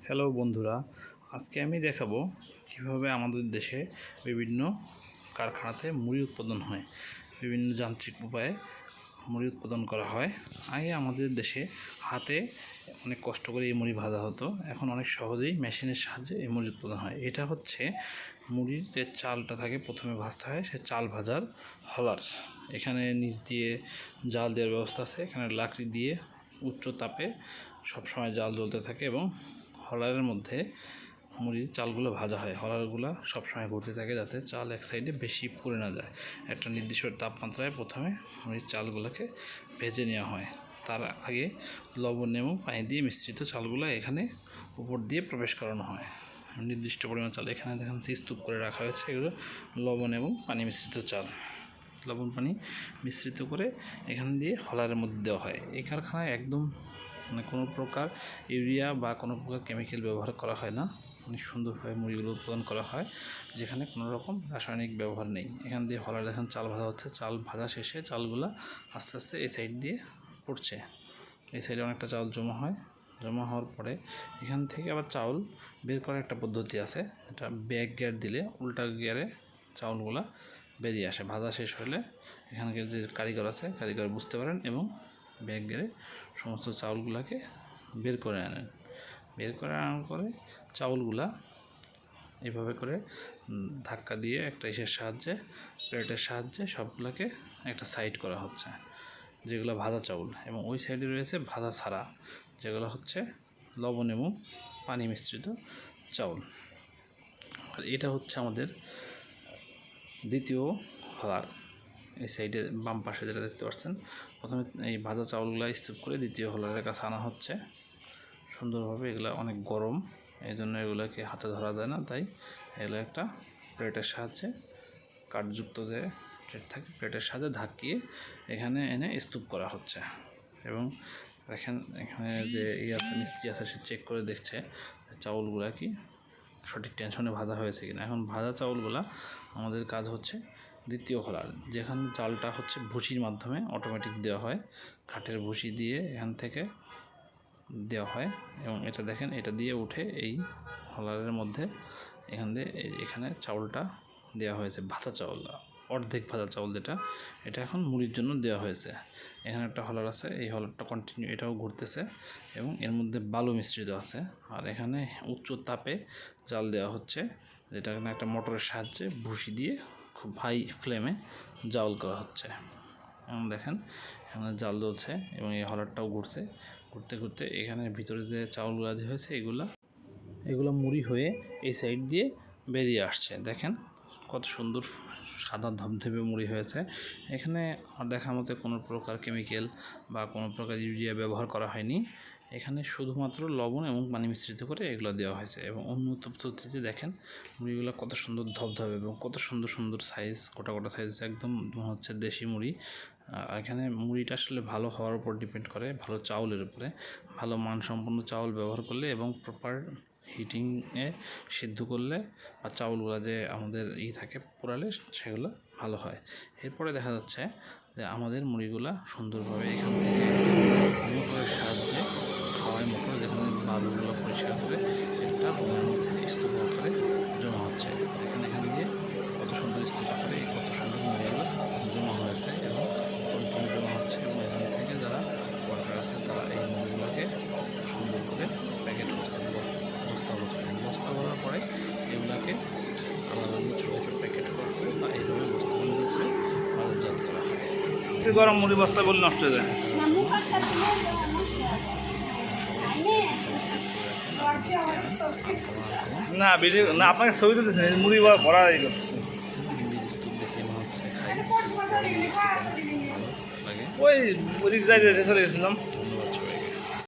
Hello বন্ধুরা, আজকে আমি দেখাবো কিভাবে আমাদের দেশে বিভিন্ন কারখানাতে মুড়ি উৎপাদন হয়। বিভিন্ন যান্ত্রিক উপায়ে মুড়ি উৎপাদন করা হয়। আগে আমাদের দেশে হাতে অনেক কষ্ট করে এই মুড়ি ভাজা হতো, এখন অনেক সহজেই মেশিনের সাহায্যে এই মুড়ি উৎপাদন হয়। এটা হচ্ছে মুড়ির যে চালটা থাকে প্রথমে ভাজতে হয়, সে চাল ভাজার হলার। এখানে নিচ দিয়ে জাল দেওয়ার ব্যবস্থা আছে, এখানে লাকড়ি দিয়ে উচ্চ তাপে সবসময় জাল জ্বলতে থাকে এবং হলারের মধ্যে মুড়ির চালগুলো ভাজা হয়। হলারগুলো সবসময় ঘুরতে থাকে যাতে চাল এক সাইডে বেশি পুড়ে না যায়। একটা নির্দিষ্ট তাপমাত্রায় প্রথমে মুড়ির চালগুলোকে ভেজে নেওয়া হয়। তার আগে লবণ এবং পানি দিয়ে মিশ্রিত চালগুলো এখানে উপর দিয়ে প্রবেশ করানো হয়। নির্দিষ্ট পরিমাণ চাল এখানে দেখেন স্তূপ করে রাখা হয়েছে, এগুলো লবণ এবং পানি মিশ্রিত চাল। লবণ পানি মিশ্রিত করে এখান দিয়ে হলারের মধ্যে দেওয়া হয়। এই কারখানায় একদম কোনো প্রকার ইউরিয়া বা কোনো প্রকার কেমিক্যাল ব্যবহার করা হয় না। অনেক সুন্দরভাবে মুড়িগুলো উৎপাদন করা হয়, যেখানে কোনো রকম রাসায়নিক ব্যবহার নেই। এখান দিয়ে হলার এখন চাল ভাজা হচ্ছে, চাল ভাজা শেষে চালগুলো আস্তে আস্তে এই সাইড দিয়ে পড়ছে। এই সাইডে অনেকটা চাউল জমা হয়, জমা হওয়ার পরে এখান থেকে আবার চাউল বের করার একটা পদ্ধতি আছে, এটা ব্যাক গিয়ার দিলে উল্টা গিয়ারে চাউলগুলো বেরিয়ে আসে। ভাজা শেষ হলে এখানকার যে কারিগর আছে, কারিগর বুঝতে পারেন এবং ব্যাক গিয়ারে সমস্ত চাউলগুলোকে বের করে আনেন। বের করে আনার পরে চাউলগুলা এভাবে করে ধাক্কা দিয়ে একটা ইসের সাহায্যে, প্লেটের সাহায্যে সবগুলোকে একটা সাইড করা হচ্ছে, যেগুলো ভাজা চাউল। এবং ওই সাইডে রয়েছে ভাজা ছাড়া, যেগুলো হচ্ছে লবণ এবং পানি মিশ্রিত চাউল। আর এটা হচ্ছে আমাদের দ্বিতীয় হলার। এই সাইডে বাম পাশে যেটা দেখতে পাচ্ছেন, প্রথমে এই ভাজা চাউলগুলো স্তূপ করে দ্বিতীয় হলারের কাছে আনা হচ্ছে সুন্দরভাবে। এগুলো অনেক গরম, এই জন্য এগুলোকে হাতে ধরা যায় না, তাই এগুলো একটা প্লেটের সাহায্যে, কাঠযুক্ত যে প্লেট থাকে প্লেটের সাহায্যে ধাক্কিয়ে এখানে এনে স্তূপ করা হচ্ছে। এবং দেখেন এখানে যে আছে মিস্ত্রি আছে, সে চেক করে দেখছে চাউলগুলা কি সঠিক টেনশনে ভাজা হয়েছে কিনা। এখন ভাজা চাউলগুলা আমাদের কাজ হচ্ছে দ্বিতীয় হলার, যেখানে চালটা হচ্ছে ভুসির মাধ্যমে অটোমেটিক দেওয়া হয়। কাঠের ভুসি দিয়ে এখান থেকে দেওয়া হয় এবং এটা দেখেন, এটা দিয়ে উঠে এই হলারের মধ্যে এখান দিয়ে এখানে চাউলটা দেওয়া হয়েছে। ভাজা চাউল, অর্ধেক ভাজা চাউল যেটা, এটা এখন মুড়ির জন্য দেওয়া হয়েছে। এখানে একটা হলার আছে, এই হলারটা কন্টিনিউ এটাও ঘুরতেছে এবং এর মধ্যে বালু মিশ্রিত আছে। আর এখানে উচ্চ তাপে জাল দেওয়া হচ্ছে, যেটা এখানে একটা মোটরের সাহায্যে ভুসি দিয়ে খুব হাই ফ্লেমে জাল করা হচ্ছে। এবং দেখেন এখানে জাল জ্বলছে এবং এই হলারটাও ঘুরছে। ঘুরতে ঘুরতে এখানে ভিতরে যে চাউলগুলো দেওয়া হয়েছে এগুলো মুড়ি হয়ে এই সাইড দিয়ে বেরিয়ে আসছে। দেখেন কত সুন্দর সাদা ধবধবে মুড়ি হয়েছে। এখানে আমার দেখার মতো কোনো প্রকার কেমিক্যাল বা কোনো প্রকার ইউরিয়া ব্যবহার করা হয়নি। এখানে শুধুমাত্র লবণ এবং পানি মিশ্রিত করে এগুলো দেওয়া হয়েছে। এবং উন্নত পদ্ধতিতে দেখেন মুড়িগুলো কত সুন্দর ধবধবে এবং কত সুন্দর সুন্দর সাইজ, গোটা গোটা সাইজ, একদম হচ্ছে দেশি মুড়ি। এখানে মুড়িটা আসলে ভালো হওয়ার উপর ডিপেন্ড করে, ভালো চাউলের উপরে। ভালো মানসম্পন্ন চাউল ব্যবহার করলে এবং প্রপার হিটিংয়ে সিদ্ধ করলে বা চাউলগুলো যে আমাদের থাকে পোড়ালে, সেগুলো ভালো হয়। এরপরে দেখা যাচ্ছে যে আমাদের মুড়িগুলা সুন্দরভাবে এখান থেকে মোটরের সাহায্যে হাওয়াই মোটর, যেখানে বালুগুলো পরিষ্কার করে একটা রুমের মধ্যে স্তূপ আকারে জমা হচ্ছে। এখান দিয়ে কত সুন্দর স্তূপ আকারে কত সুন্দর মুড়িগুলো জমা হয়েছে এবং কন্টিনিউ জমা হচ্ছে। এবং এখান থেকে যারা ওয়ার্কার আছে তারা এই মুড়িগুলোকে সুন্দর করে প্যাকেট করছে, বস্তা ভরার পরে এগুলাকে আলাদা ছোটো ছোটো প্যাকেট করা হয় বা এইভাবে বস্তাবন্দি করে বাজারজাত করা হয়। গরম মুড়ি বস্তা বলে নষ্ট হয়ে যায় না, ভিডিও না, আপনাকে ছবি তুলতেছেন, মুড়ি ভরা মুড়ির স্তূপ দেখে মনে হচ্ছে খাই, ওই চলে গেছিলাম।